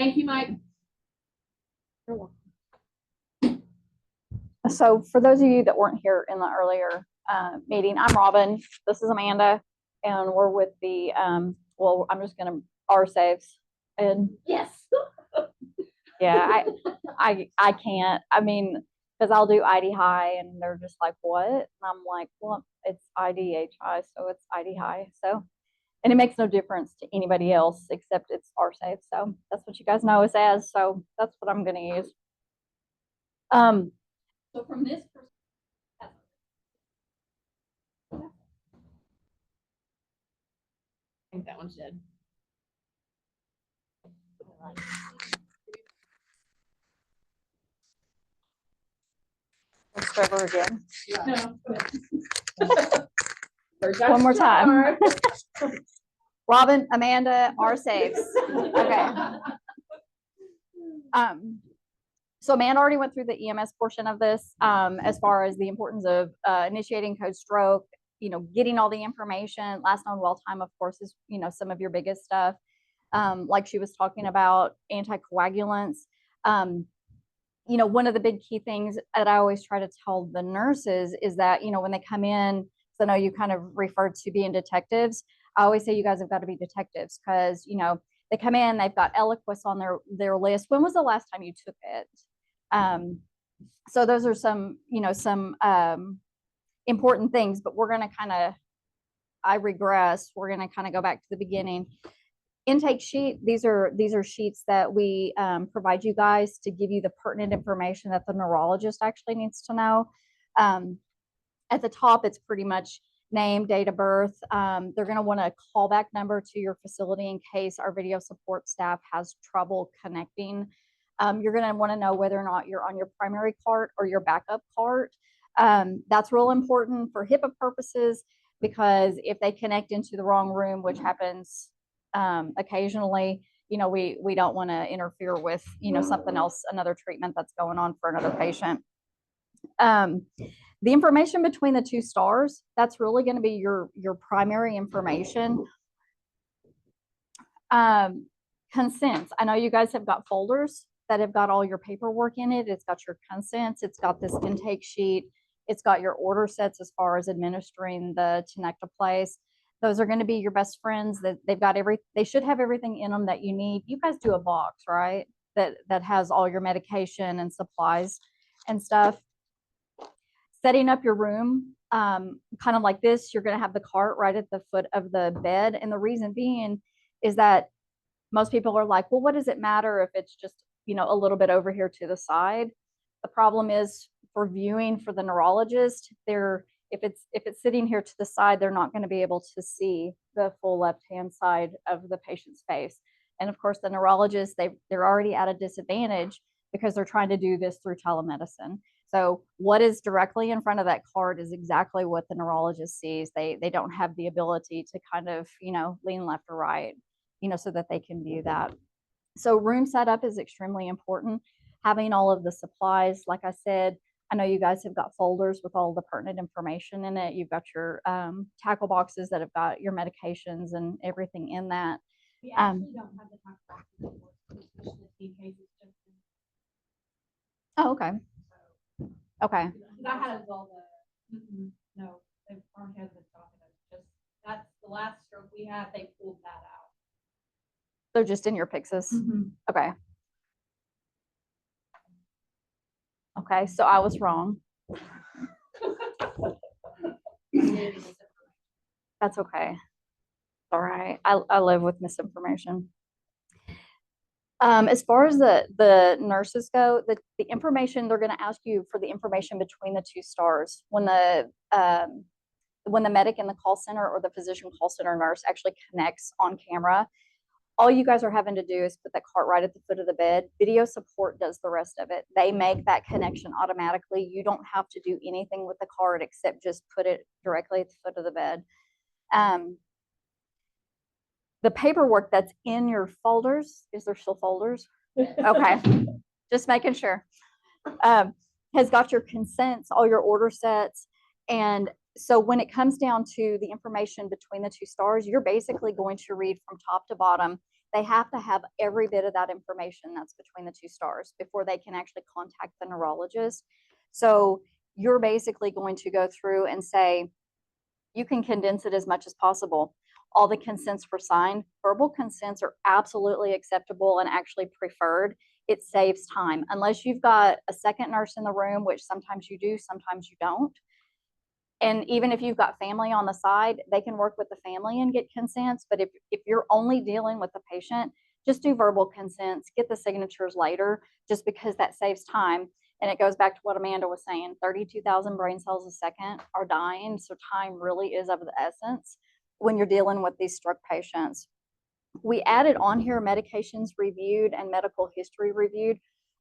Thank you, Mike. So for those of you that weren't here in the earlier meeting, I'm Robin. This is Amanda, and we're with the, well, I'm just going to R-Saves. And Yes. yeah, I can't. I mean, because I'll do ID high, and they're just like, what? And I'm like, well, it's IDHI, so it's ID high. So, and it makes no difference to anybody else except it's R-Save. So that's what you guys know us as. So that's what I'm going to use. So from this perspective, I think that one's dead. Let's go over again. No. One more time. Robin, Amanda, R-Saves. Okay. So Amanda already went through the EMS portion of this, as far as the importance of initiating code stroke, getting all the information. Last known well time, of course, is, some of your biggest stuff. Like she was talking about anticoagulants. One of the big key things that I always try to tell the nurses is that, when they come in, so I know you kind of referred to being detectives. I always say you guys have got to be detectives because, they come in, they've got Eliquis on their list. When was the last time you took it? So those are some, important things, but we're going to I regress. We're going to kind of go back to the beginning. Intake sheet. These are sheets that we provide you guys to give you the pertinent information that the neurologist actually needs to know. At the top, it's pretty much name, date of birth. They're going to want a callback number to your facility in case our video support staff has trouble connecting. You're going to want to know whether or not you're on your primary cart or your backup cart. That's real important for HIPAA purposes because if they connect into the wrong room, which happens occasionally, we don't want to interfere with, something else, another treatment that's going on for another patient. The information between the two stars, that's really going to be your primary information. Consents. I know you guys have got folders that have got all your paperwork in it. It's got your consents. It's got this intake sheet. It's got your order sets as far as administering the tenecteplase. Those are going to be your best friends. That they've got they should have everything in them that you need. You guys do a box, right? That has all your medication and supplies and stuff. Setting up your room, kind of like this, you're going to have the cart right at the foot of the bed. And the reason being is that most people are like, well, what does it matter if it's just, a little bit over here to the side? The problem is for viewing for the neurologist, if it's sitting here to the side, they're not going to be able to see the full left-hand side of the patient's face. And of course, the neurologists, they're already at a disadvantage because they're trying to do this through telemedicine. So what is directly in front of that cart is exactly what the neurologist sees. They don't have the ability to kind of, lean left or right, so that they can view that. So room setup is extremely important. Having all of the supplies, like I said, I know you guys have got folders with all the pertinent information in it. You've got your tackle boxes that have got your medications and everything in that. We actually don't have the tackle boxes anymore. Oh, okay. Okay. I had all the, no, they aren't here to talk about it. Just that's the last stroke we had, they pulled that out. They're just in your Pyxis. Okay. Okay, so I was wrong. That's okay. All right. I live with misinformation. As far as the nurses go, the information they're going to ask you for the information between the two stars when the medic in the call center or the physician call center nurse actually connects on camera. All you guys are having to do is put that cart right at the foot of the bed. Video support does the rest of it. They make that connection automatically. You don't have to do anything with the cart except just put it directly at the foot of the bed. The paperwork that's in your folders, is there still folders? Okay, just making sure. Has got your consents, all your order sets. And so when it comes down to the information between the two stars, you're basically going to read from top to bottom They have to have every bit of that information that's between the two stars before they can actually contact the neurologist. So you're basically going to go through and say, you can condense it as much as possible. All the consents were signed. Verbal consents are absolutely acceptable and actually preferred. It saves time. Unless you've got a second nurse in the room, which sometimes you do, sometimes you don't. And even if you've got family on the side, they can work with the family and get consents. But if you're only dealing with the patient, just do verbal consents, get the signatures later, just because that saves time. And it goes back to what Amanda was saying, 32,000 brain cells a second are dying. So time really is of the essence when you're dealing with these stroke patients. We added on here medications reviewed and medical history reviewed.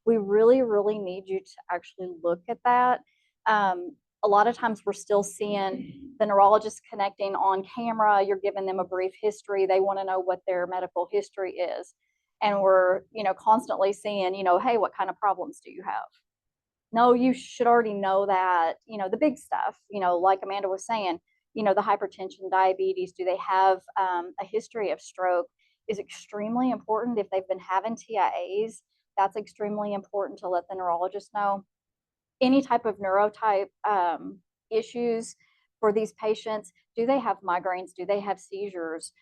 We really, really need you to actually look at that. A lot of times we're still seeing the neurologist connecting on camera. You're giving them a brief history. They want to know what their medical history is. And we're, constantly seeing, hey, what kind of problems do you have? No, you should already know that, the big stuff, like Amanda was saying, the hypertension, diabetes, do they have a history of stroke is extremely important. If they've been having TIAs, that's extremely important to let the neurologist know. Any type of neurotype issues for these patients. Do they have migraines? Do they have seizures?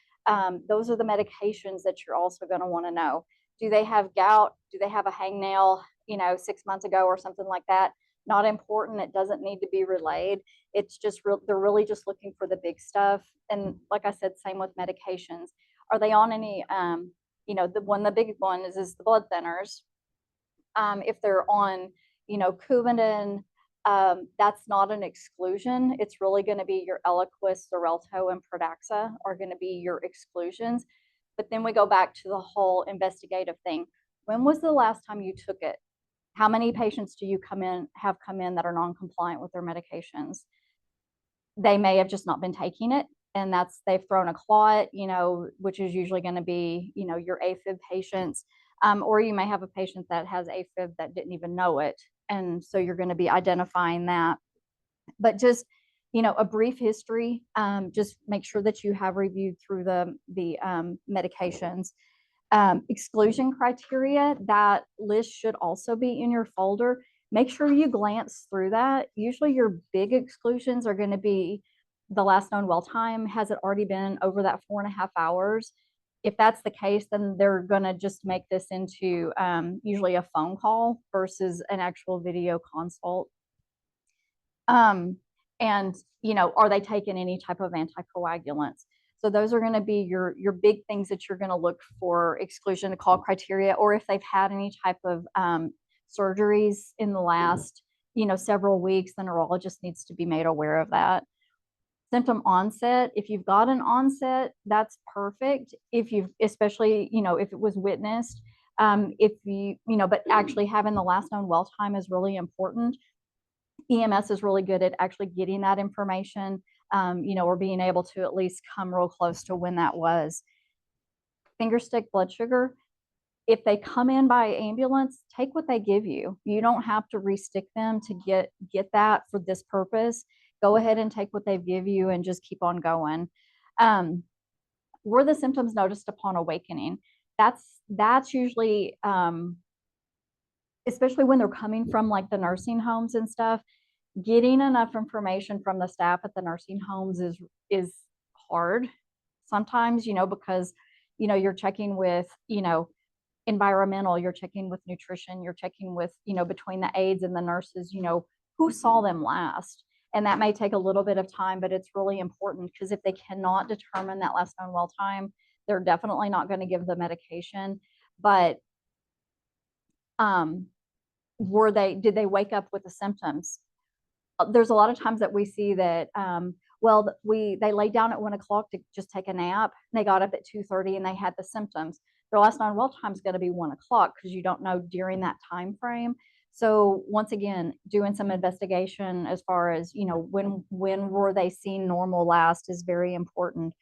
Those are the medications that you're also going to want to know. Do they have gout? Do they have a hangnail, 6 months ago or something like that? Not important. It doesn't need to be relayed. It's just they're really just looking for the big stuff. And like I said, same with medications. Are they on any, the big one is the blood thinners. If they're on, Coumadin, that's not an exclusion. It's really going to be your Eliquis, Xarelto, and Pradaxa are going to be your exclusions. But then we go back to the whole investigative thing. When was the last time you took it? How many patients do you have come in that are non-compliant with their medications? They may have just not been taking it, and they've thrown a clot, which is usually going to be, your AFib patients. Or you may have a patient that has AFib that didn't even know it. And so you're going to be identifying that. But just, a brief history, just make sure that you have reviewed through the medications. Exclusion criteria, that list should also be in your folder. Make sure you glance through that. Usually your big exclusions are going to be the last known well time. Has it already been over that 4.5 hours? If that's the case, then they're going to just make this into usually a phone call versus an actual video consult. And, are they taking any type of anticoagulants? So those are going to be your big things that you're going to look for exclusion to call criteria, or if they've had any type of surgeries in the last, several weeks, the neurologist needs to be made aware of that. Symptom onset, if you've got an onset, that's perfect. If you've, especially, if it was witnessed, but actually having the last known well time is really important. EMS is really good at actually getting that information, or being able to at least come real close to when that was. Finger stick blood sugar, if they come in by ambulance, take what they give you. You don't have to re-stick them to get that for this purpose. Go ahead and take what they give you and just keep on going. Were the symptoms noticed upon awakening? That's usually, especially when they're coming from like the nursing homes and stuff, getting enough information from the staff at the nursing homes is hard sometimes, because, you're checking with, environmental, you're checking with nutrition, you're checking with, between the aides and the nurses, who saw them last. And that may take a little bit of time, but it's really important because if they cannot determine that last known well time, they're definitely not going to give the medication. But did they wake up with the symptoms? There's a lot of times that we see that, they laid down at 1 o'clock to just take a nap. And they got up at 2:30 and they had the symptoms. Their last known well time is going to be 1 o'clock because you don't know during that time frame. So once again, doing some investigation as far as, when were they seen normal last is very important.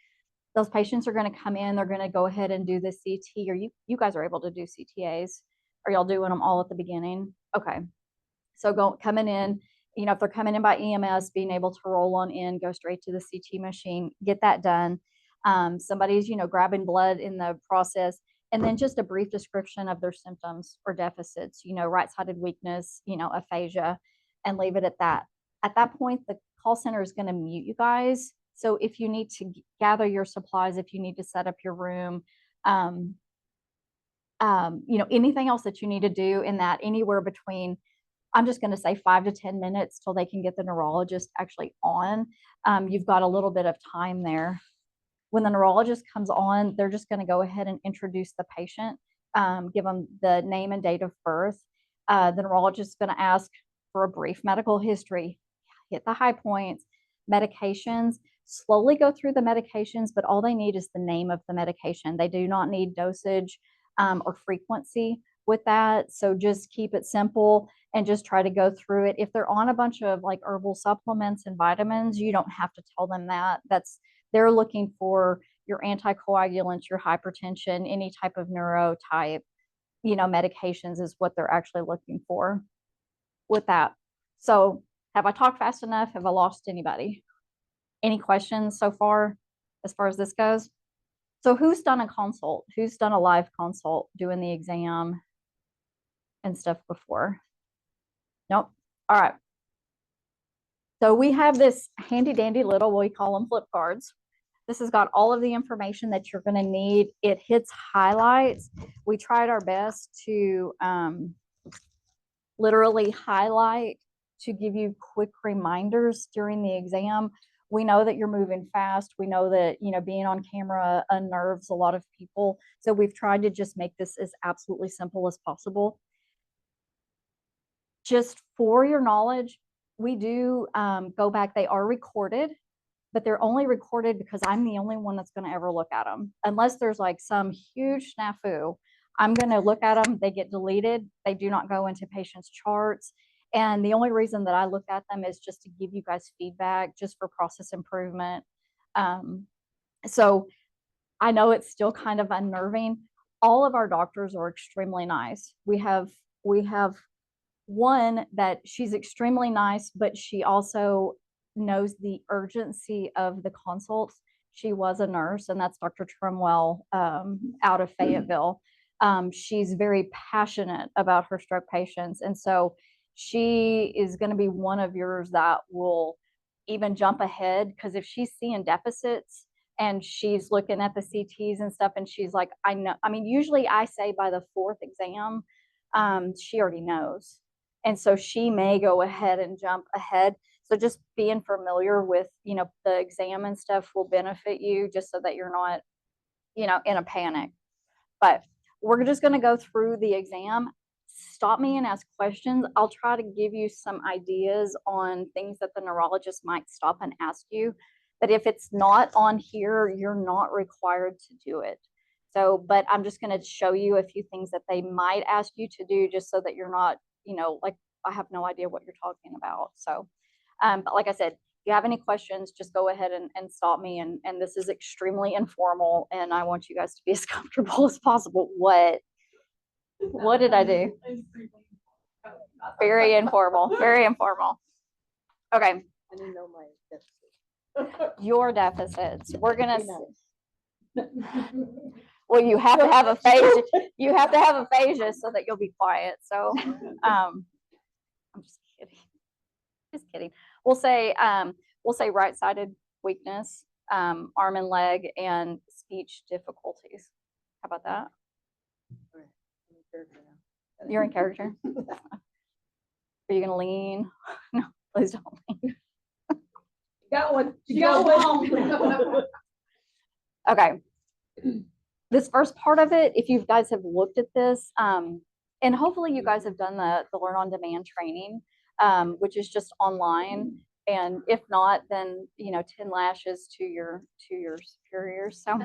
Those patients are going to come in, they're going to go ahead and do the CT, or you guys are able to do CTAs. Are y'all doing them all at the beginning? Okay. So coming in, if they're coming in by EMS, being able to roll on in, go straight to the CT machine, get that done. Somebody's, grabbing blood in the process. and then just a brief description of their symptoms or deficits, right-sided weakness, aphasia, and leave it at that. At that point, the call center is going to mute you guys. So if you need to gather your supplies, if you need to set up your room, anything else that you need to do in that anywhere between, I'm just going to say 5 to 10 minutes till they can get the neurologist actually on. You've got a little bit of time there. When the neurologist comes on, they're just going to go ahead and introduce the patient, give them the name and date of birth. The neurologist is going to ask for a brief medical history, hit the high points, medications, slowly go through the medications, but all they need is the name of the medication. They do not need dosage or frequency with that. So just keep it simple and just try to go through it. If they're on a bunch of like herbal supplements and vitamins, you don't have to tell them that. They're looking for your anticoagulants, your hypertension, any type of neurotype, medications is what they're actually looking for with that. So have I talked fast enough? Have I lost anybody? Any questions so far as this goes? So who's done a consult? Who's done a live consult doing the exam and stuff before? Nope. All right. So we have this handy dandy little, we call them flip cards. This has got all of the information that you're going to need. It hits highlights. We tried our best to literally highlight to give you quick reminders during the exam. We know that you're moving fast. We know that, being on camera unnerves a lot of people. So we've tried to just make this as absolutely simple as possible. Just for your knowledge, we do go back. They are recorded, but they're only recorded because I'm the only one that's going to ever look at them. Unless there's like some huge snafu, I'm going to look at them. They get deleted. They do not go into patients' charts. And the only reason that I look at them is just to give you guys feedback, just for process improvement. So I know it's still kind of unnerving. All of our doctors are extremely nice. We have one that she's extremely nice, but she also knows the urgency of the consults. She was a nurse, and that's Dr. Trimwell out of Fayetteville. She's very passionate about her stroke patients. And so she is going to be one of yours that will even jump ahead, because if she's seeing deficits and she's looking at the CTs and stuff, and she's like, I know, usually I say by the 4th exam, she already knows. And so she may go ahead and jump ahead. So just being familiar with, the exam and stuff will benefit you, just so that you're not, in a panic. But we're just going to go through the exam. Stop me and ask questions. I'll try to give you some ideas on things that the neurologist might stop and ask you. But if it's not on here, you're not required to do it. So, but I'm just going to show you a few things that they might ask you to do, just so that you're not, like, I have no idea what you're talking about. So, but like I said, if you have any questions, just go ahead and stop me. And this is extremely informal, and I want you guys to be as comfortable as possible. What did I do? Very informal, very informal. Okay. I didn't know my deficits. Your deficits. We're going to, well, you have to have aphasia. You have to have aphasia so that you'll be quiet. So, I'm just kidding. Just kidding. We'll say right-sided weakness, arm and leg, and speech difficulties. How about that? You're in character. Are you gonna lean? No, please don't lean. Got one. You got one. Okay. This first part of it, if you guys have looked at this, and hopefully you guys have done the Learn on Demand training, which is just online. And if not, then 10 lashes to your superiors. So,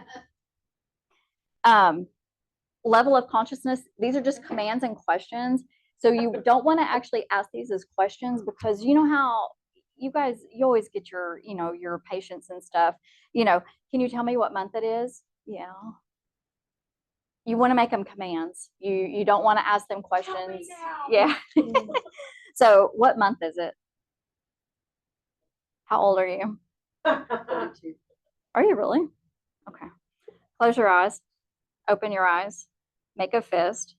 level of consciousness, these are just commands and questions. So you don't want to actually ask these as questions, because you know how you always get your patients and stuff, can you tell me what month it is? Yeah. You want to make them commands. You don't want to ask them questions. Yeah. So what month is it? How old are you? 32. Are you really? Okay. Close your eyes. Open your eyes. make a fist,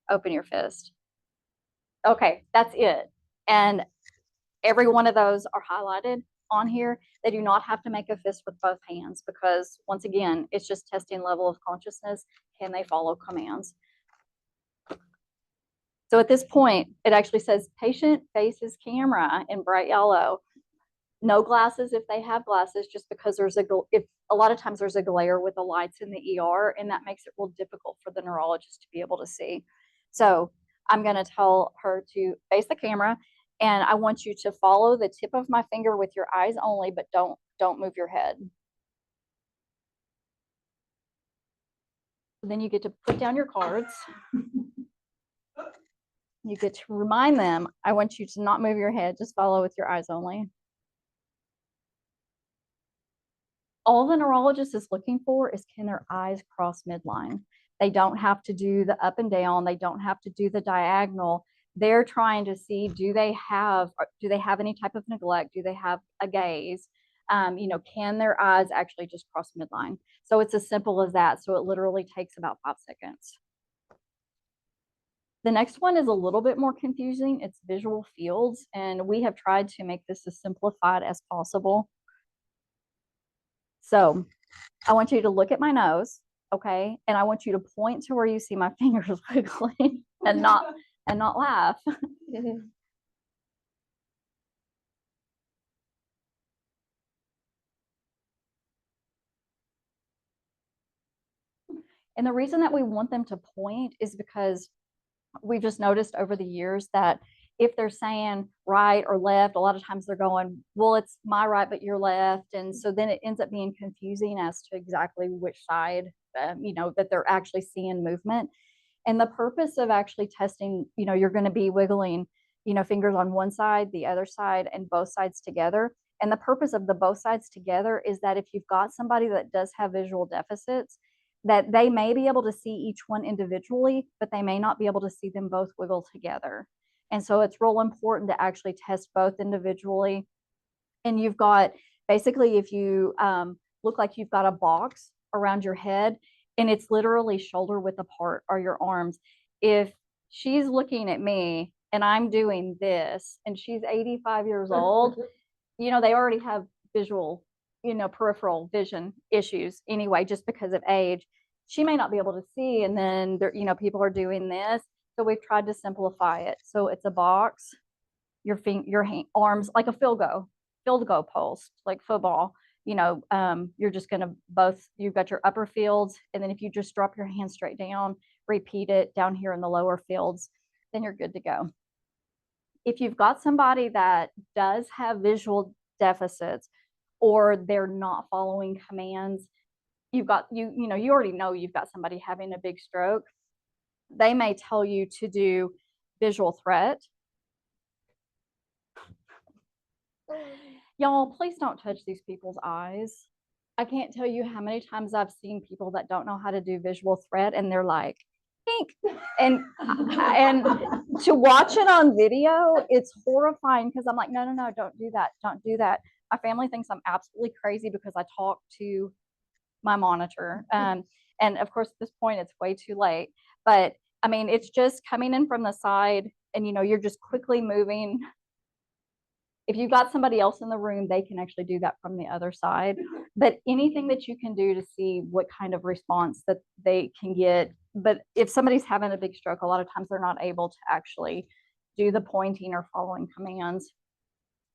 open your fist. Okay, that's it. And every one of those are highlighted on here. They do not have to make a fist with both hands because, once again, it's just testing level of consciousness. Can they follow commands? So at this point, it actually says patient faces camera in bright yellow. No glasses if they have glasses, just because there's a lot of times there's a glare with the lights in the ER, and that makes it real difficult for the neurologist to be able to see. So I'm going to tell her to face the camera, and I want you to follow the tip of my finger with your eyes only, but don't move your head. Then you get to put down your cards. You get to remind them, I want you to not move your head, just follow with your eyes only. All the neurologist is looking for is, can their eyes cross midline? They don't have to do the up and down. They don't have to do the diagonal. They're trying to see, do they have any type of neglect? Do they have a gaze? Can their eyes actually just cross midline? So it's as simple as that. So it literally takes about 5 seconds. The next one is a little bit more confusing. It's visual fields, and we have tried to make this as simplified as possible. So I want you to look at my nose, okay? And I want you to point to where you see my fingers wiggling and not laugh. And the reason that we want them to point is because we've just noticed over the years that if they're saying right or left, a lot of times they're going, well, it's my right, but your left. And so then it ends up being confusing as to exactly which side, that they're actually seeing movement. And the purpose of actually testing, you're going to be wiggling, fingers on one side, the other side, and both sides together. And the purpose of the both sides together is that if you've got somebody that does have visual deficits, that they may be able to see each one individually, but they may not be able to see them both wiggle together. And so it's real important to actually test both individually. And you've got, basically, if you look like you've got a box around your head, and it's literally shoulder width apart are your arms. If she's looking at me and I'm doing this, and she's 85 years old, they already have visual, peripheral vision issues anyway, just because of age. She may not be able to see, and then people are doing this. So we've tried to simplify it. So it's a box, your arms like a field goal post, like football. You're just going to you've got your upper fields, and then if you just drop your hand straight down, repeat it down here in the lower fields, then you're good to go. If you've got somebody that does have visual deficits, or they're not following commands, you already know you've got somebody having a big stroke. They may tell you to do visual threat. Y'all, please don't touch these people's eyes. I can't tell you how many times I've seen people that don't know how to do visual threat, and they're like, pink. And to watch it on video, it's horrifying, because I'm like, no, don't do that. Don't do that. My family thinks I'm absolutely crazy because I talk to my monitor. And of course, at this point, it's way too late. But I mean, it's just coming in from the side, and you're just quickly moving. If you've got somebody else in the room, they can actually do that from the other side. But anything that you can do to see what kind of response that they can get. But if somebody's having a big stroke, a lot of times they're not able to actually do the pointing or following commands.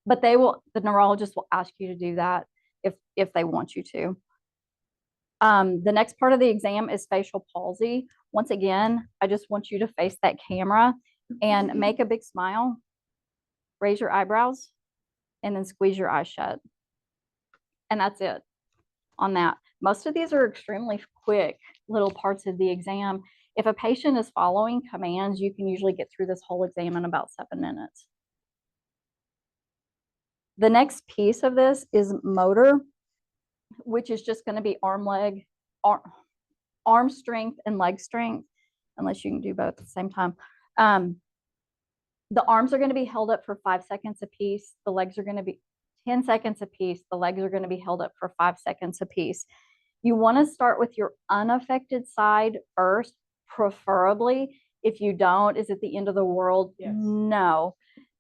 But the neurologist will ask you to do that if they want you to. The next part of the exam is facial palsy. Once again, I just want you to face that camera and make a big smile, raise your eyebrows, and then squeeze your eyes shut. And that's it on that. Most of these are extremely quick little parts of the exam. If a patient is following commands, you can usually get through this whole exam in about 7 minutes. The next piece of this is motor, which is just going to be arm strength and leg strength, unless you can do both at the same time. The arms are going to be held up for 5 seconds a piece. The legs are going to be 10 seconds a piece. The legs are going to be held up for 5 seconds a piece. You want to start with your unaffected side first, preferably. If you don't, is it the end of the world? Yes. No,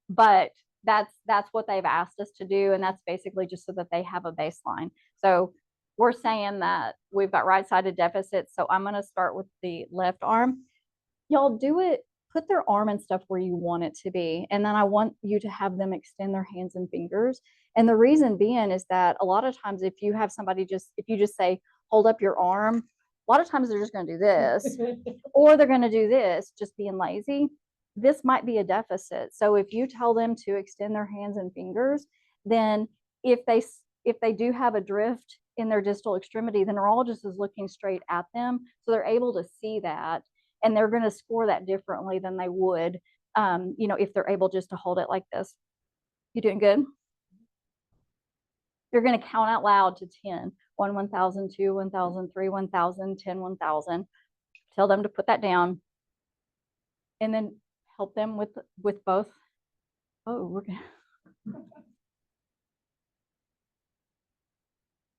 but that's what they've asked us to do, and that's basically just so that they have a baseline. So we're saying that we've got right-sided deficits, so I'm going to start with the left arm. Y'all do it, put their arm and stuff where you want it to be, and then I want you to have them extend their hands and fingers. And the reason being is that a lot of times if you have somebody if you just say, hold up your arm, a lot of times they're just going to do this, or they're going to do this, just being lazy. This might be a deficit. So if you tell them to extend their hands and fingers, then if they do have a drift in their distal extremity, the neurologist is looking straight at them, so they're able to see that, and they're going to score that differently than they would, if they're able just to hold it like this. You doing good? You're going to count out loud to 10. 1, 1,000, 2, 1,000, 3, 1,000, 10, 1,000. Tell them to put that down, and then help them with both. Oh, we're gonna.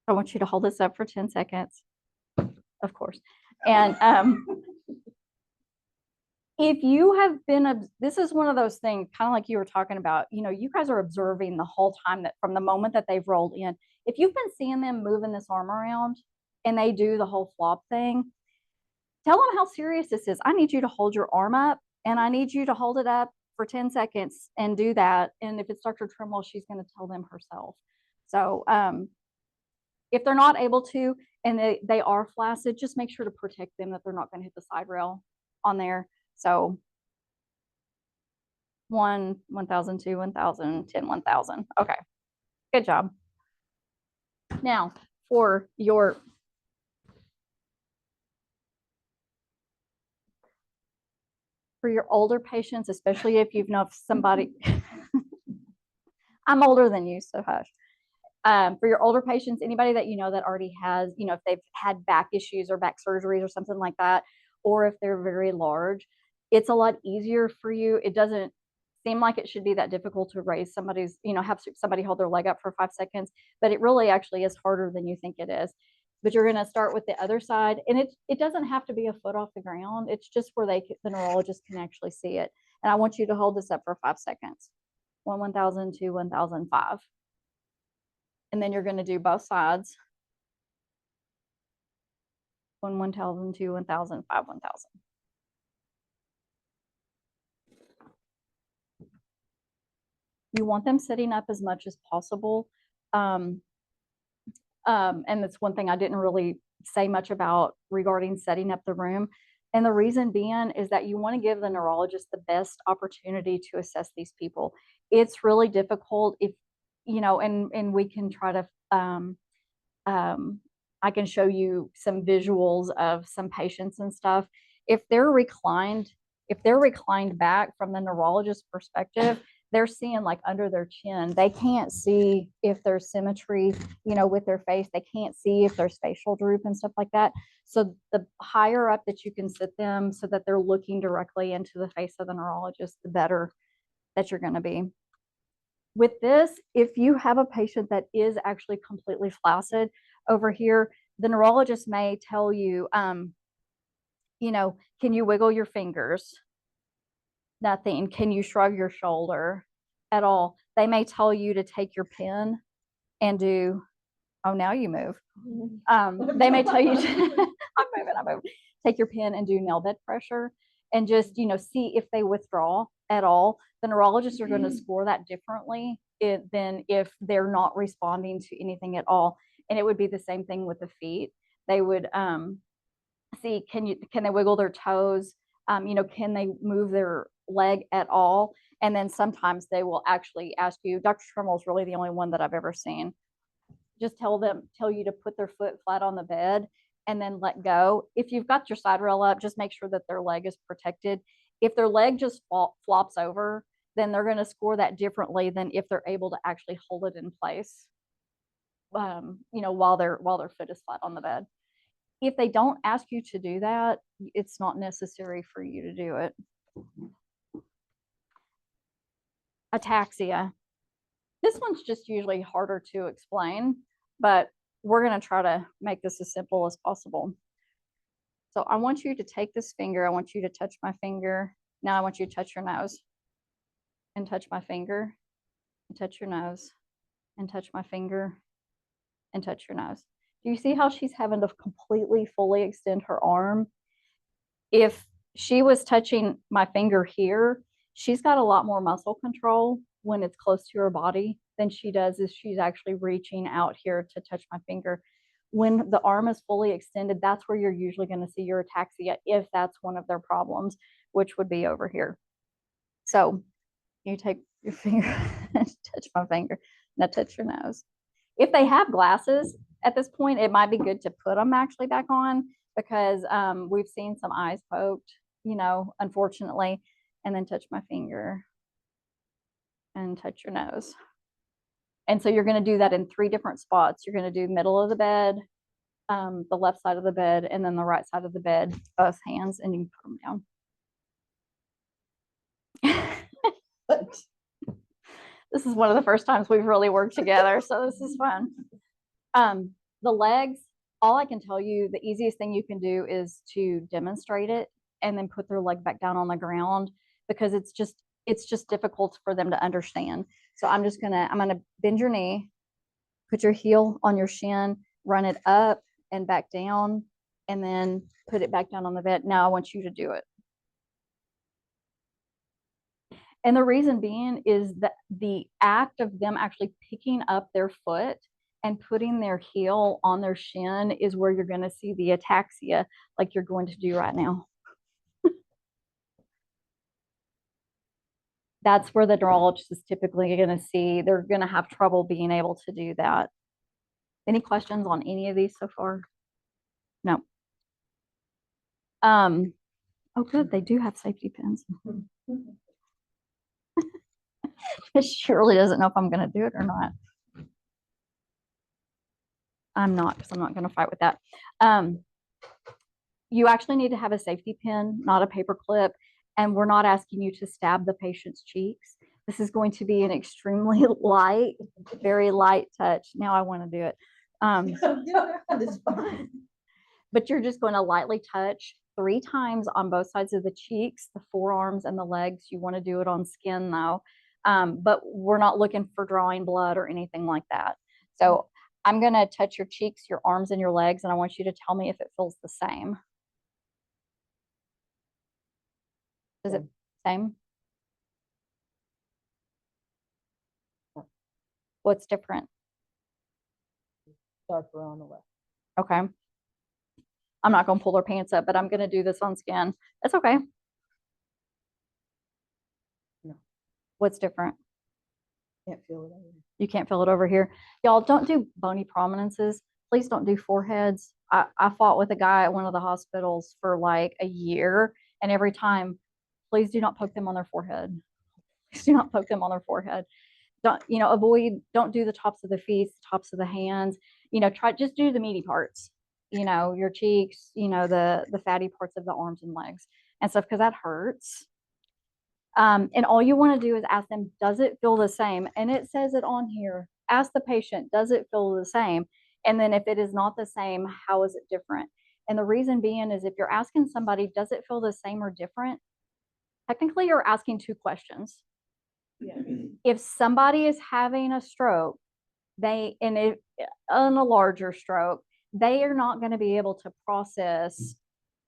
I want you to hold this up for 10 seconds, of course. And if you have been, this is one of those things, kind of like you were talking about, you guys are observing the whole time, that from the moment that they've rolled in. If you've been seeing them moving this arm around and they do the whole flop thing, tell them how serious this is. I need you to hold your arm up, and I need you to hold it up for 10 seconds and do that. And if it's Dr. Trimwell, she's going to tell them herself. So if they're not able to, and they are flaccid, just make sure to protect them, that they're not going to hit the side rail on there. So 1, 1,000, 2, 1,000, 10, 1,000. Okay, good job. Now for your older patients, especially if you've known somebody, I'm older than you, so hush. For your older patients, anybody that that already has, if they've had back issues or back surgeries or something like that, or if they're very large, it's a lot easier for you. It doesn't seem like it should be that difficult to raise somebody's, have somebody hold their leg up for 5 seconds, but it really actually is harder than you think it is. But you're going to start with the other side, and it doesn't have to be a foot off the ground. It's just where the neurologist can actually see it. And I want you to hold this up for 5 seconds. 1, 1,000, 2, 1,000, 5. And then you're going to do both sides. 1, 1,000, 2, 1,000, 5, 1,000. You want them sitting up as much as possible. And that's one thing I didn't really say much about regarding setting up the room. And the reason being is that you want to give the neurologist the best opportunity to assess these people. It's really difficult if, and we can try to, I can show you some visuals of some patients and stuff. If they're reclined back from the neurologist perspective, they're seeing like under their chin. They can't see if there's symmetry, with their face. They can't see if there's facial droop and stuff like that. So the higher up that you can sit them so that they're looking directly into the face of the neurologist, the better that you're going to be. With this, if you have a patient that is actually completely flaccid over here, the neurologist may tell you, can you wiggle your fingers? Nothing. Can you shrug your shoulder at all? They may tell you to take your pen and do, oh, now you move. They may tell you to, I'm moving. Take your pen and do nail bed pressure, and just, see if they withdraw at all. The neurologists are going to score that differently than if they're not responding to anything at all. And it would be the same thing with the feet. They would see, can they wiggle their toes? Can they move their leg at all? And then sometimes they will actually ask you, Dr. Trimwell is really the only one that I've ever seen. Just tell you to put their foot flat on the bed and then let go. If you've got your side rail up, just make sure that their leg is protected. If their leg just flops over, then they're going to score that differently than if they're able to actually hold it in place, while their foot is flat on the bed. If they don't ask you to do that, it's not necessary for you to do it. Ataxia. This one's just usually harder to explain, but we're going to try to make this as simple as possible. So I want you to take this finger. I want you to touch my finger. Now I want you to touch your nose and touch my finger and touch your nose and touch my finger and touch your nose. Do you see how she's having to completely fully extend her arm? If she was touching my finger here, she's got a lot more muscle control when it's close to her body than she does if she's actually reaching out here to touch my finger. When the arm is fully extended, that's where you're usually going to see your ataxia if that's one of their problems, which would be over here. So you take your finger and touch my finger. Now touch your nose. If they have glasses at this point, it might be good to put them actually back on because we've seen some eyes poked, you know, unfortunately. And then touch my finger and touch your nose. And so you're going to do that in 3 different spots. You're going to do middle of the bed, the left side of the bed, and then the right side of the bed, both hands, and you can put them down. This is one of the first times we've really worked together, so this is fun. The legs, all I can tell you, the easiest thing you can do is to demonstrate it and then put their leg back down on the ground because it's just difficult for them to understand. So I'm gonna bend your knee, put your heel on your shin, run it up and back down, and then put it back down on the bed. Now I want you to do it. And the reason being is that the act of them actually picking up their foot and putting their heel on their shin is where you're going to see the ataxia like you're going to do right now. That's where the neurologist is typically going to see. They're going to have trouble being able to do that. Any questions on any of these so far? No. Oh, good. They do have safety pins. Shirley doesn't know if I'm going to do it or not. I'm not, because I'm not going to fight with that. You actually need to have a safety pin, not a paper clip. And we're not asking you to stab the patient's cheeks. This is going to be an extremely light, very light touch. Now I want to do it. But you're just going to lightly touch 3 times on both sides of the cheeks, the forearms and the legs. You want to do it on skin though. But we're not looking for drawing blood or anything like that. So I'm going to touch your cheeks, your arms, and your legs, and I want you to tell me if it feels the same. Is it same? What's different? Darker on the left. Okay. I'm not going to pull their pants up, but I'm going to do this on skin. That's okay. No. What's different? Can't feel it over here. You can't feel it over here. Y'all don't do bony prominences. Please don't do foreheads. I fought with a guy at one of the hospitals for like a year, and every time, please do not poke them on their forehead. Please do not poke them on their forehead. Don't, you know, don't do the tops of the feet, the tops of the hands. You know, just do the meaty parts. You know, your cheeks, you know, the fatty parts of the arms and legs and stuff, because that hurts. And all you want to do is ask them, does it feel the same? And it says it on here. Ask the patient, does it feel the same? And then if it is not the same, how is it different? And the reason being is if you're asking somebody, does it feel the same or different? Technically, you're asking 2 questions. Yeah. If somebody is having a stroke, on a larger stroke, they are not going to be able to process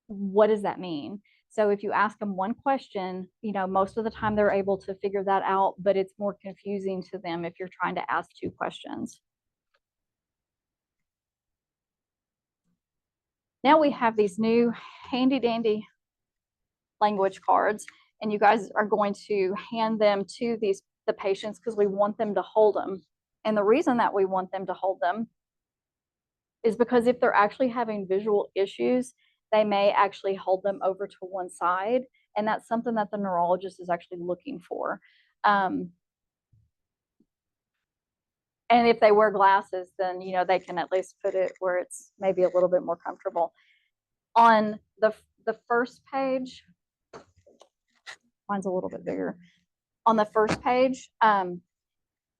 what does that mean. So if you ask them one question, you know, most of the time they're able to figure that out, but it's more confusing to them if you're trying to ask 2 questions. Now we have these new handy dandy language cards, and you guys are going to hand them to the patients because we want them to hold them. And the reason that we want them to hold them is because if they're actually having visual issues, they may actually hold them over to one side. And that's something that the neurologist is actually looking for. And if they wear glasses, then, you know, they can at least put it where it's maybe a little bit more comfortable. On the first page, mine's a little bit bigger. On the first page,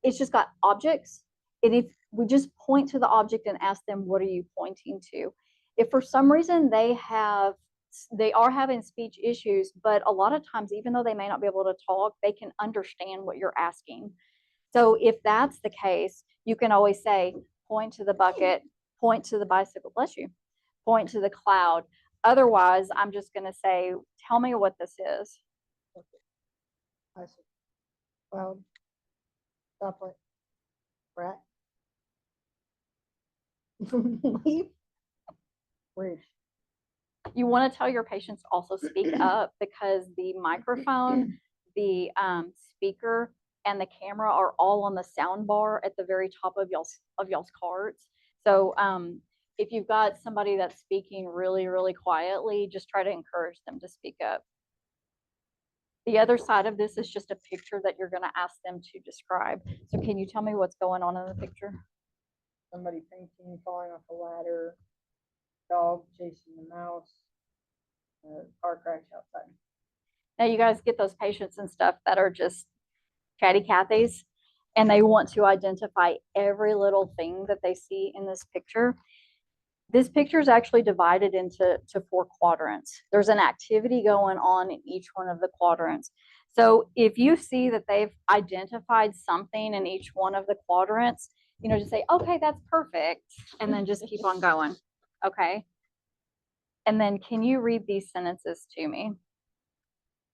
it's just got objects. And if we just point to the object and ask them, what are you pointing to? If for some reason they are having speech issues, but a lot of times, even though they may not be able to talk, they can understand what you're asking. So if that's the case, you can always say, point to the bucket, point to the bicycle, bless you, point to the cloud. Otherwise, I'm just going to say, tell me what this is. I said, cloud, stoplight, rat. Leaf, bridge. You want to tell your patients to also speak up, because the microphone, the speaker, and the camera are all on the sound bar at the very top of y'all's carts. So if you've got somebody that's speaking really, really quietly, just try to encourage them to speak up. The other side of this is just a picture that you're going to ask them to describe. So can you tell me what's going on in the picture? Somebody painting, falling off a ladder, dog chasing the mouse, car crash outside. Now you guys get those patients and stuff that are just chatty Cathy's, and they want to identify every little thing that they see in this picture. This picture is actually divided into 4 quadrants. There's an activity going on in each one of the quadrants. So if you see that they've identified something in each one of the quadrants, just say, okay, that's perfect. And then just keep on going. Okay. And then can you read these sentences to me?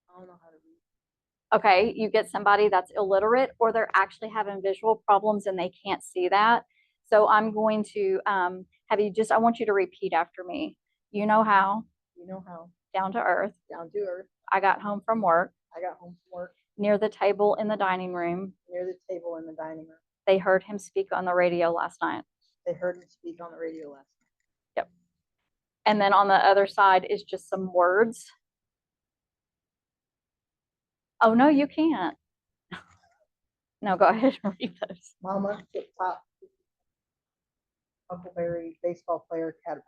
I don't know how to read. Okay, you get somebody that's illiterate, or they're actually having visual problems and they can't see that. So I'm going to I want you to repeat after me. You know how, You know how, down to earth, down to earth, I got home from work, I got home from work, near the table in the dining room. near the table in the dining room. They heard him speak on the radio last night. They heard him speak on the radio last night. Yep. And then on the other side is just some words. Oh, no, you can't. No, go ahead and read those. Mama, tip top, Huckleberry, baseball player, caterpillar.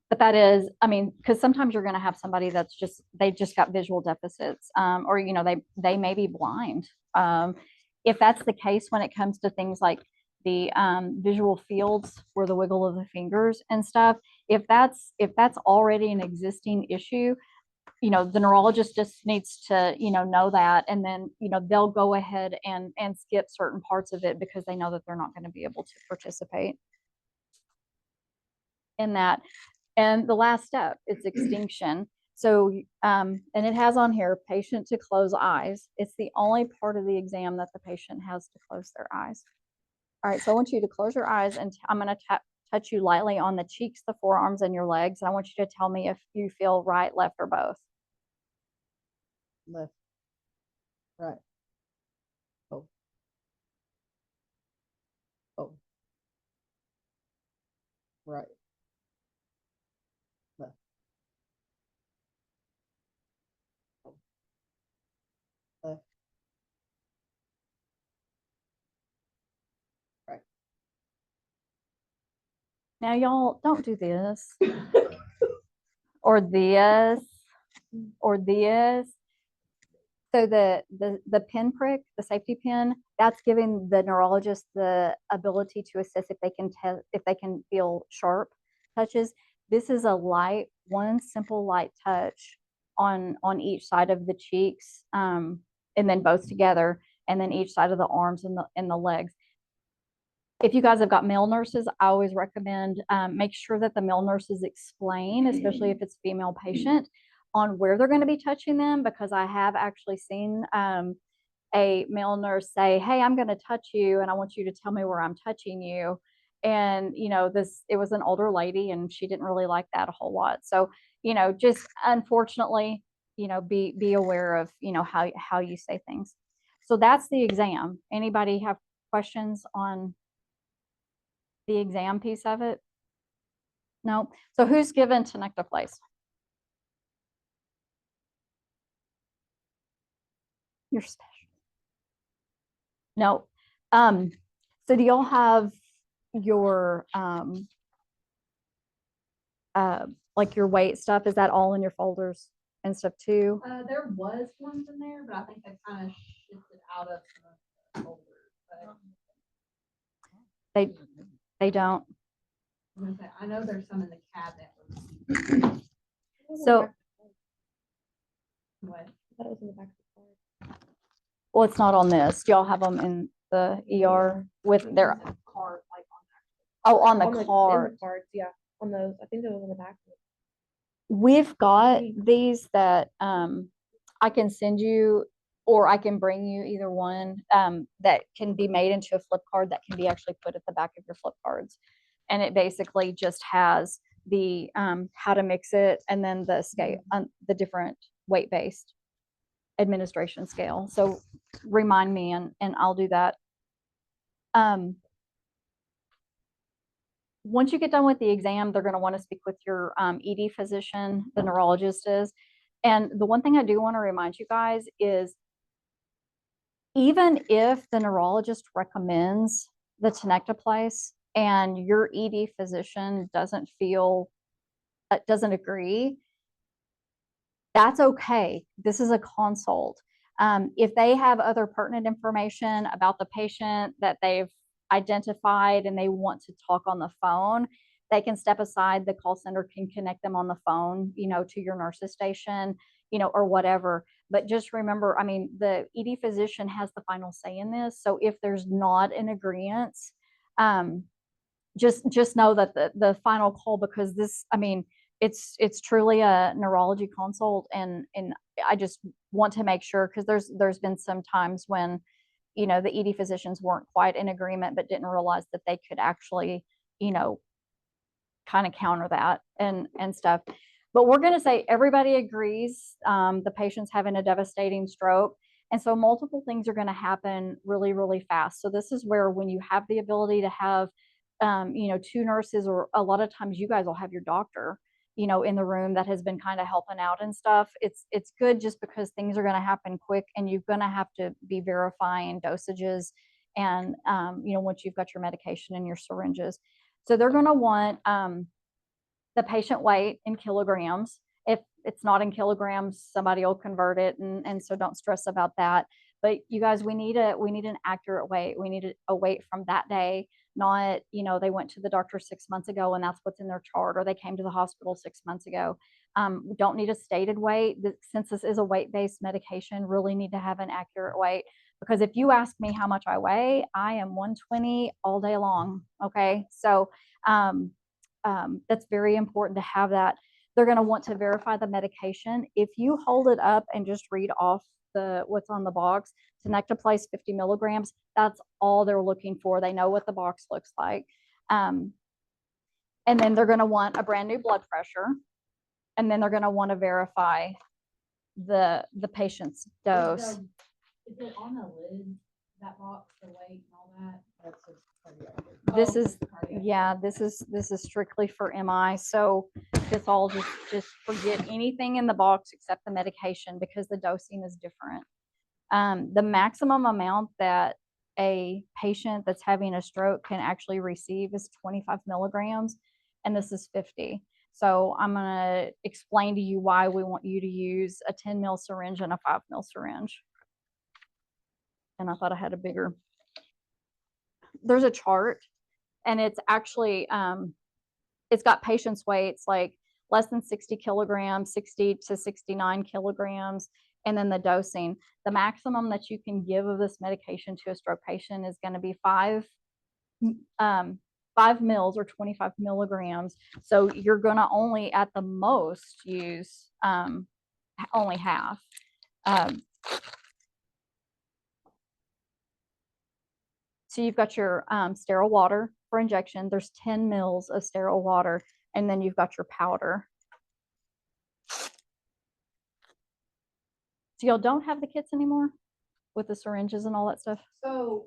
But that is, because sometimes you're going to have somebody that's they just got visual deficits, or, they may be blind. If that's the case, when it comes to things like the visual fields or the wiggle of the fingers and stuff, if that's already an existing issue, the neurologist just needs to, know that, and then, they'll go ahead and skip certain parts of it because they know that they're not going to be able to participate in that. And the last step, it's extinction. So, and it has on here, patient to close eyes. It's the only part of the exam that the patient has to close their eyes. All right, so I want you to close your eyes, and I'm going to touch you lightly on the cheeks, the forearms, and your legs. And I want you to tell me if you feel right, left, or both. Left, right, oh, oh, right, left, oh, left, right. Now, y'all, don't do this or this or this. So the pin prick, the safety pin, that's giving the neurologist the ability to assess if they can feel sharp touches. This is a one simple light touch on each side of the cheeks, and then both together, and then each side of the arms and the legs. If you guys have got male nurses, I always recommend make sure that the male nurses explain, especially if it's a female patient, on where they're going to be touching them, because I have actually seen a male nurse say, hey, I'm going to touch you and I want you to tell me where I'm touching you. And, it was an older lady and she didn't really like that a whole lot. So, just unfortunately, be aware of, how you say things. So that's the exam. Anybody have questions on the exam piece of it? No. So who's given tenecteplase? You're special. No. So do y'all have your like your weight stuff? Is that all in your folders and stuff too? There was ones in there, but I think I kind of shifted out of some of the folders. But They don't. I'm gonna say, I know there's some in the cabinet. So, What? I thought it was in the back of the card. well, it's not on this. Do y'all have them in the ER with their, Card, like oh, on In the the card? cards, yeah, on those. I think it was in the back. We've got Mhm. these that I can send you, or I can bring you either one that can be made into a flip card that can be actually put at the back of your flip cards. And it basically just has the how to mix it and then the scale, the different weight-based administration scale. So remind me and I'll do that. Once you get done with the exam, they're going to want to speak with your ED physician, the neurologist is. And the one thing I do want to remind you guys is even if the neurologist recommends the tenecteplase and your ED physician doesn't agree, that's okay. This is a consult. If they have other pertinent information about the patient that they've identified and they want to talk on the phone, they can step aside. The call center can connect them on the phone, to your nurse's station, or whatever. But just remember, I mean, the ED physician has the final say in this. So if there's not an agreement, just know that the final call, because this, I mean, it's truly a neurology consult, and I just want to make sure, because there's been some times when the ED physicians weren't quite in agreement but didn't realize that they could actually kind of counter that and stuff. But we're going to say everybody agrees the patient's having a devastating stroke, and so multiple things are going to happen really, really fast. So this is where, when you have the ability to have two nurses, or a lot of times you guys will have your doctor in the room that has been kind of helping out and stuff. It's good, just because things are going to happen quick, and you're going to have to be verifying dosages and once you've got your medication and your syringes. So they're going to want the patient weight in kilograms. If it's not in kilograms, somebody will convert it, and so don't stress about that. But you guys, we need an accurate weight. We need a weight from that day, not, they went to the doctor 6 months ago and that's what's in their chart, or they came to the hospital 6 months ago. We don't need a stated weight. Since this is a weight-based medication, really need to have an accurate weight, because if you ask me how much I weigh, I am 120 all day long. Okay. So that's very important to have that. They're going to want to verify the medication. If you hold it up and just read off what's on the box, tenecteplase 50 milligrams, that's all they're looking for. They know what the box looks like. And then they're going to want a brand new blood pressure. And then they're going to want to verify the patient's dose. Is it on the lid, that box, the weight and all that? That's a cardiac. This Oh, is, it's cardiac. yeah, this is strictly for MI. So this all just forget anything in the box except the medication, because the dosing is different. The maximum amount that a patient that's having a stroke can actually receive is 25 milligrams, and this is 50. So I'm going to explain to you why we want you to use a 10 mil syringe and a 5 mil syringe. And I thought I had a bigger, there's a chart, and it's actually, it's got patients' weights like less than 60 kilograms, 60 to 69 kilograms, and then the dosing. The maximum that you can give of this medication to a stroke patient is going to be 5 mils or 25 milligrams. So you're going to only at the most use only half. So you've got your sterile water for injection. There's 10 mils of sterile water, and then you've got your powder. So y'all don't have the kits anymore with the syringes and all that stuff? So,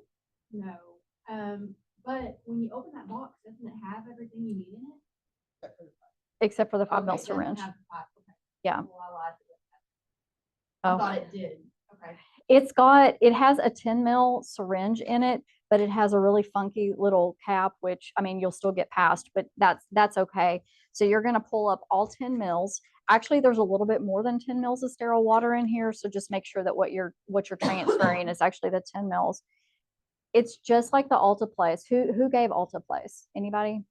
no. But when you open that box, doesn't it have everything you need in it? Except for the 5 mil Okay, it doesn't syringe. have the 5, okay. Yeah. Well, I lied to you. I Oh. thought it did. Okay. It has a 10 mil syringe in it, but it has a really funky little cap, which, I mean, you'll still get past, but that's okay. So you're going to pull up all 10 mils. Actually, there's a little bit more than 10 mils of sterile water in here. So just make sure that what you're transferring is actually the 10 mils. It's just like the Altaplace. Who gave Altaplace? Anybody?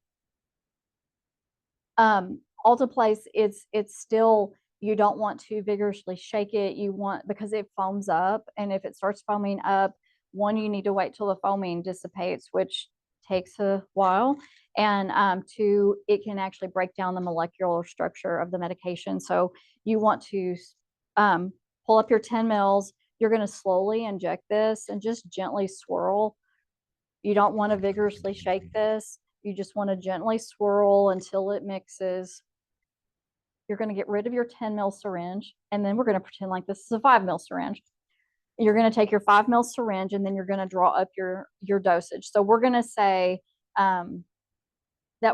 Alteplase, it's still, you don't want to vigorously shake it. You want, because it foams up, and if it starts foaming up, one, you need to wait till the foaming dissipates, which takes a while, and two, it can actually break down the molecular structure of the medication. So you want to pull up your 10 mils. You're going to slowly inject this and just gently swirl. You don't want to vigorously shake this. You just want to gently swirl until it mixes. You're going to get rid of your 10 mil syringe, and then we're going to pretend like this is a 5 mil syringe. You're going to take your 5 mil syringe, and then you're going to draw up your dosage. So we're going to say that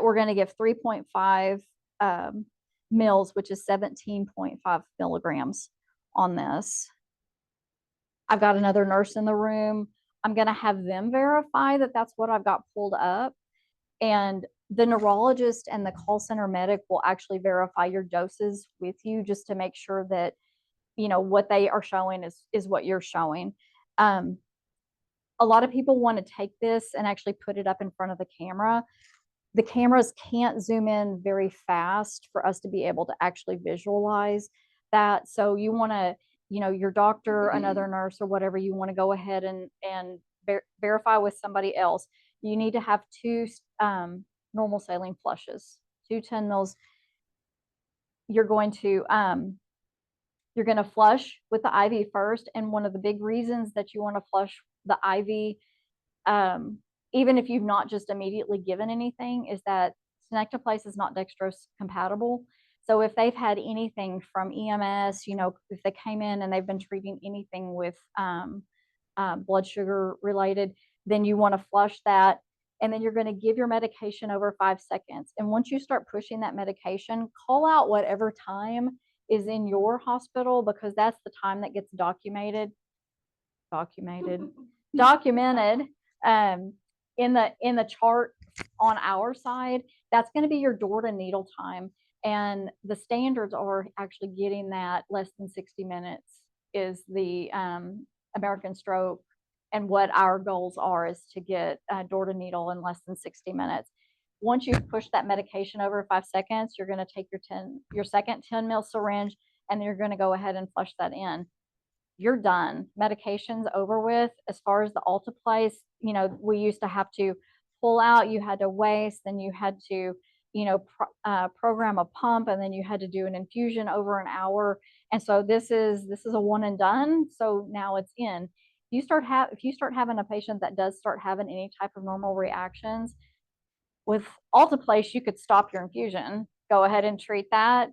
we're going to give 3.5 mils, which is 17.5 milligrams on this. I've got another nurse in the room. I'm going to have them verify that that's what I've got pulled up. And the neurologist and the call center medic will actually verify your doses with you, just to make sure that, you know, what they are showing is what you're showing. A lot of people want to take this and actually put it up in front of the camera. The cameras can't zoom in very fast for us to be able to actually visualize that. So you want to, you know, your doctor, another nurse, or whatever, you want to go ahead and verify with somebody else. You need to have 2 normal saline flushes, 2 10 mils. You're going to flush with the IV first. And one of the big reasons that you want to flush the IV, even if you've not just immediately given anything, is that Tenecteplase is not dextrose compatible. So if they've had anything from EMS, you know, if they came in and they've been treating anything with blood sugar related, then you want to flush that. And then you're going to give your medication over 5 seconds. And once you start pushing that medication, call out whatever time is in your hospital, because that's the time that gets documented in the chart on our side. That's going to be your door to needle time. And the standards are actually getting that less than 60 minutes is the American Stroke. And what our goals are is to get door to needle in less than 60 minutes. Once you push that medication over 5 seconds, you're going to take your second 10 mil syringe, and you're going to go ahead and flush that in. You're done. Medication's over with. As far as the Alteplase, you know, we used to have to pull out, you had to waste, then you had to, you know, program a pump, and then you had to do an infusion over an hour. And so this is a one and done. So now it's in. If you start having a patient that does start having any type of normal reactions, with Alteplase, you could stop your infusion, go ahead and treat that.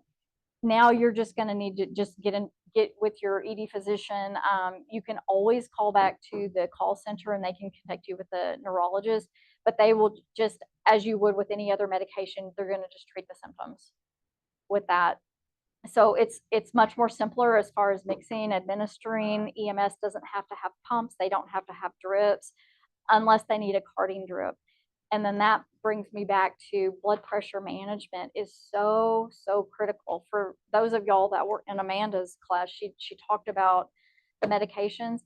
Now you're just going to need to just get with your ED physician. You can always call back to the call center, and they can connect you with the neurologist, but they will just, as you would with any other medication, they're going to just treat the symptoms with that. So it's much more simpler as far as mixing, administering. EMS doesn't have to have pumps. They don't have to have drips unless they need a carting drip. And then that brings me back to blood pressure management is so critical. For those of y'all that were in Amanda's class, she talked about the medications.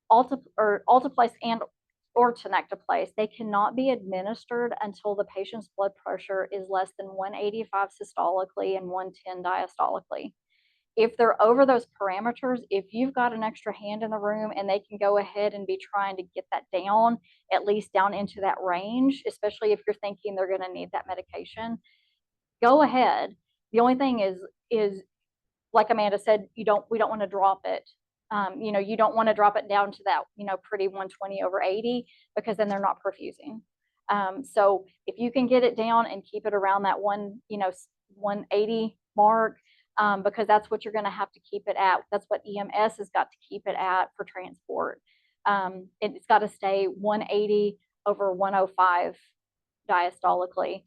Alteplase or Tenecteplase, they cannot be administered until the patient's blood pressure is less than 185 systolically and 110 diastolically. If they're over those parameters, if you've got an extra hand in the room and they can go ahead and be trying to get that down, at least down into that range, especially if you're thinking they're going to need that medication, go ahead. The only thing is like Amanda said, we don't want to drop it. You know, you don't want to drop it down to that, you know, pretty 120 over 80, because then they're not perfusing. So if you can get it down and keep it around that 180 mark, because that's what you're going to have to keep it at. That's what EMS has got to keep it at for transport. It's got to stay 180 over 105 diastolically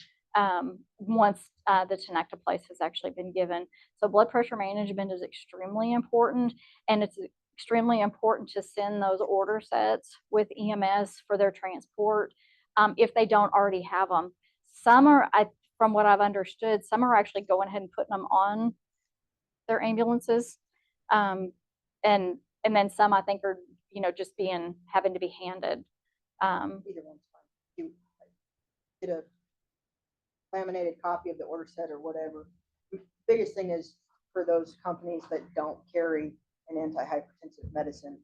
once the Tenecteplase has actually been given. So blood pressure management is extremely important, and it's extremely important to send those order sets with EMS for their transport if they don't already have them. Some are, from what I've understood, some are actually going ahead and putting them on their ambulances, and then some I think are, you know, just having to be handed. Either one's fine. You get laminated copy of the order set or whatever. The biggest thing is for those companies that don't carry an antihypertensive medicine,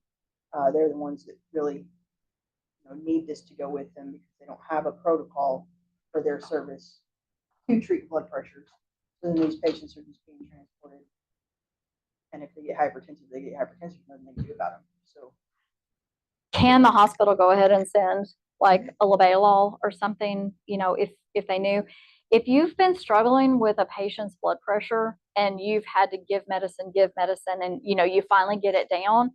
they're the ones that really need this to go with them because they don't have a protocol for their service to treat blood pressures. So then these patients are just being transported. And if they get hypertensive, they get hypertensive, nothing they can do about them. So Can the hospital go ahead and send like a labetalol or something, if they knew? If you've been struggling with a patient's blood pressure and you've had to give medicine, and you finally get it down,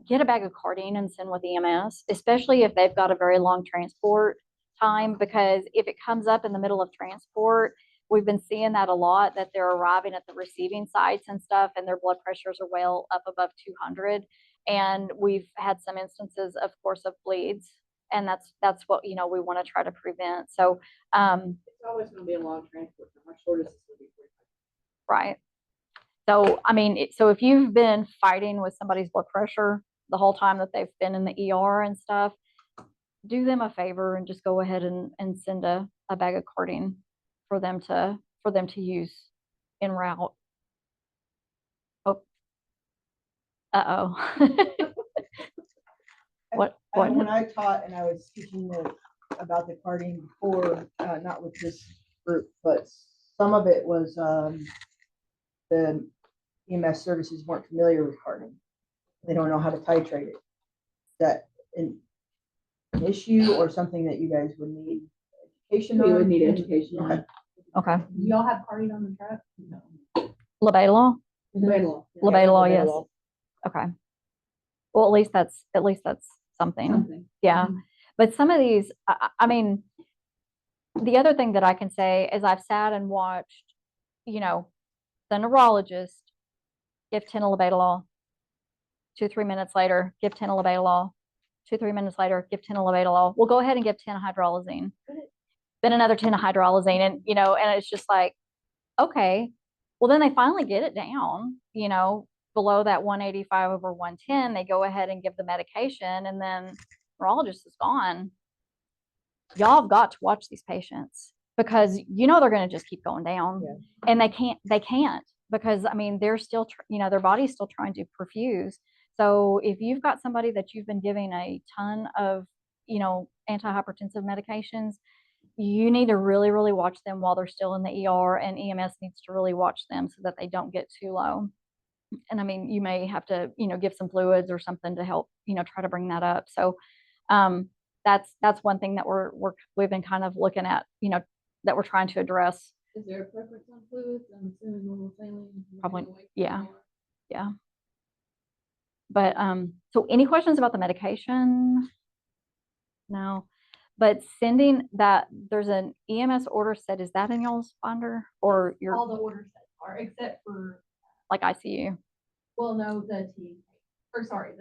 get a bag of Cardine and send with EMS, especially if they've got a very long transport time, because if it comes up in the middle of transport, we've been seeing that a lot, that they're arriving at the receiving sites and stuff and their blood pressures are well up above 200. And we've had some instances, of course, of bleeds. And that's what, we want to try to prevent. So, It's always gonna be a long transport time. Our shortest is gonna be 45. right. So, I mean, so if you've been fighting with somebody's blood pressure the whole time that they've been in the ER and stuff, do them a favor and just go ahead and send a bag of Cardine for them to use en route. Oh, What? when I taught and I was teaching about the carding before, not with this group, but some of it was the EMS services weren't familiar with carding. They don't know how to titrate it. Is that an issue or something that you guys would need education on? We would need education on. Okay. Okay. Do y'all have carding on the truck? No. Labetalol? Labetalol, yes. Labetalol. Okay. Well, at least that's something. Something. Yeah. But some of these, I mean, the other thing that I can say is I've sat and watched, the neurologist give 10 labetalol, 2-3 minutes later, give 10 labetalol, 2-3 minutes later, give 10 labetalol. We'll go ahead and give 10 hydralazine. Then another 10 hydralazine. And, and it's just like, okay, well, then they finally get it down, below that 185/110, they go ahead and give the medication, and then neurologist is gone. Y'all have got to watch these patients because they're going to just keep going down. Yeah. And they can't because I mean they're still their body's still trying to perfuse. So if you've got somebody that you've been giving a ton of antihypertensive medications, you need to really, really watch them while they're still in the ER, and EMS needs to really watch them so that they don't get too low. And I mean, you may have to, give some fluids or something to help, try to bring that up. So, that's one thing that we've been kind of looking at, that we're trying to address. Is there a preference on fluids? I'm assuming normal saline. Probably, yeah. Yeah. But, so any questions about the medication? No, but sending that, there's an EMS order set. Is that in y'all's binder or your, All the order sets are, except for, like ICU? well, no, the T, or sorry,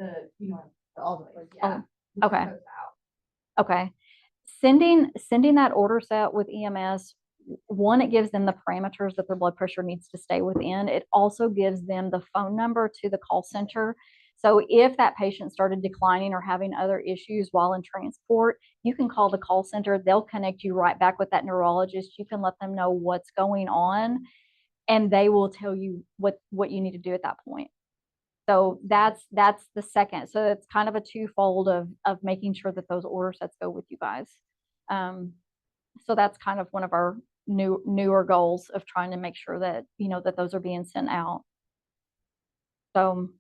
All the places. yeah. Okay. Goes out. Okay. Sending that order set with EMS, one, it gives them the parameters that their blood pressure needs to stay within. It also gives them the phone number to the call center. So if that patient started declining or having other issues while in transport, you can call the call center. They'll connect you right back with that neurologist. You can let them know what's going on, and they will tell you what you need to do at that point. So that's the second. So it's kind of a twofold of making sure that those order sets go with you guys. So that's kind of one of our newer goals of trying to make sure that, that those are being sent out. So,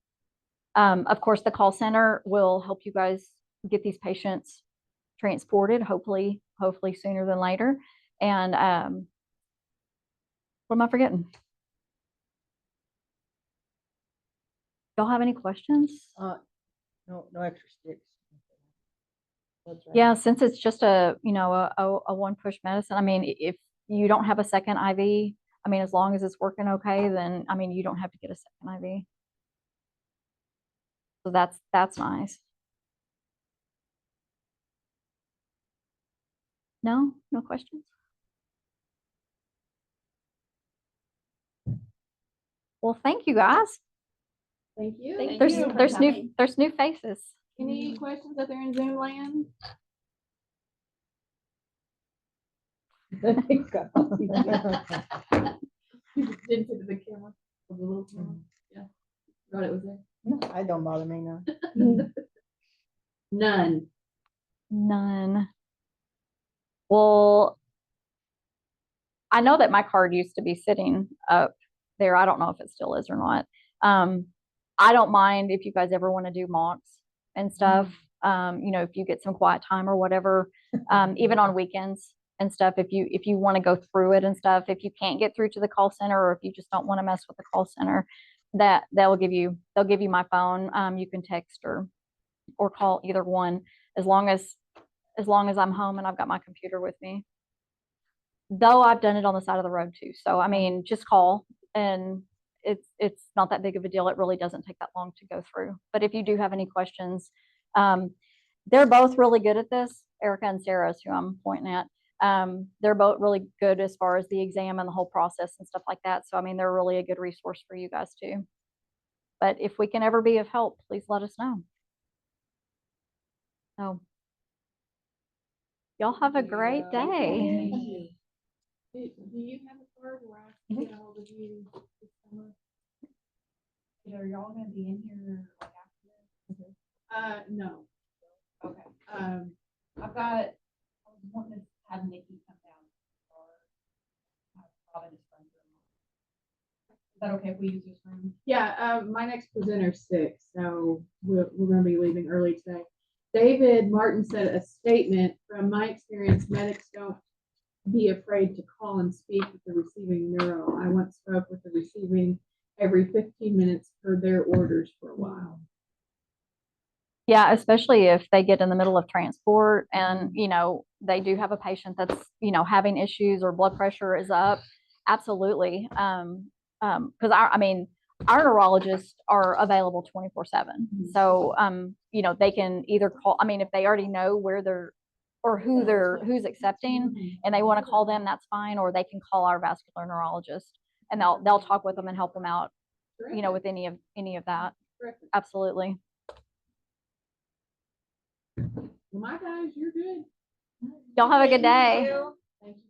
of course, the call center will help you guys get these patients transported, hopefully sooner than later. And what am I forgetting? Y'all have any questions? No extra sticks. That's right. Yeah, since it's just a one push medicine. I mean, if you don't have a second IV, I mean, as long as it's working okay, then I mean, you don't have to get a second IV. So that's nice. No questions. Well, thank you guys. Thank you. Thank There's you for there's coming. new faces. Any questions out there in Zoom land? Didn't fit to the camera, of the little camera, yeah. Thought it was there. No, I don't bother me now. None. None. Well, I know that my card used to be sitting up there. I don't know if it still is or not. I don't mind if you guys ever want to do mocks and stuff. You know, if you get some quiet time or whatever, even on weekends and stuff, if you want to go through it and stuff, if you can't get through to the call center or if you just don't want to mess with the call center, that they'll give you my phone. You can text or call, either one, as long as I'm home and I've got my computer with me. Though I've done it on the side of the road too. So I mean, just call, and it's not that big of a deal. It really doesn't take that long to go through. But if you do have any questions, they're both really good at this. Erica and Sarah is who I'm pointing at. They're both really good as far as the exam and the whole process and stuff like that. So I mean, they're really a good resource for you guys too. But if we can ever be of help, please let us know. So y'all have a great day. Do you have a card where I can get a hold of you this summer? Are y'all gonna be in here like after this? No. Okay. I've got, I was wanting to have Nikki come down or have Robin as friends. Is that okay if we use this room? Yeah, my next presenter's sick, so we're gonna be leaving early today. David Martin said a statement, from my experience, medics don't be afraid to call and speak with the receiving neuro. I once spoke with the receiving every 15 minutes per their orders for a while. Yeah, especially if they get in the middle of transport and, you know, they do have a patient that's, you know, having issues or blood pressure is up. Absolutely. Because I mean, our neurologists are available 24/7. So, you know, they can either call, I mean, if they already know where they're, or who's accepting and they want to call them, that's fine. Or they can call our vascular neurologist and they'll talk with them and help them out, you know, with any of that. Absolutely. Well, my guys, you're good. Y'all have a good day. Thank you.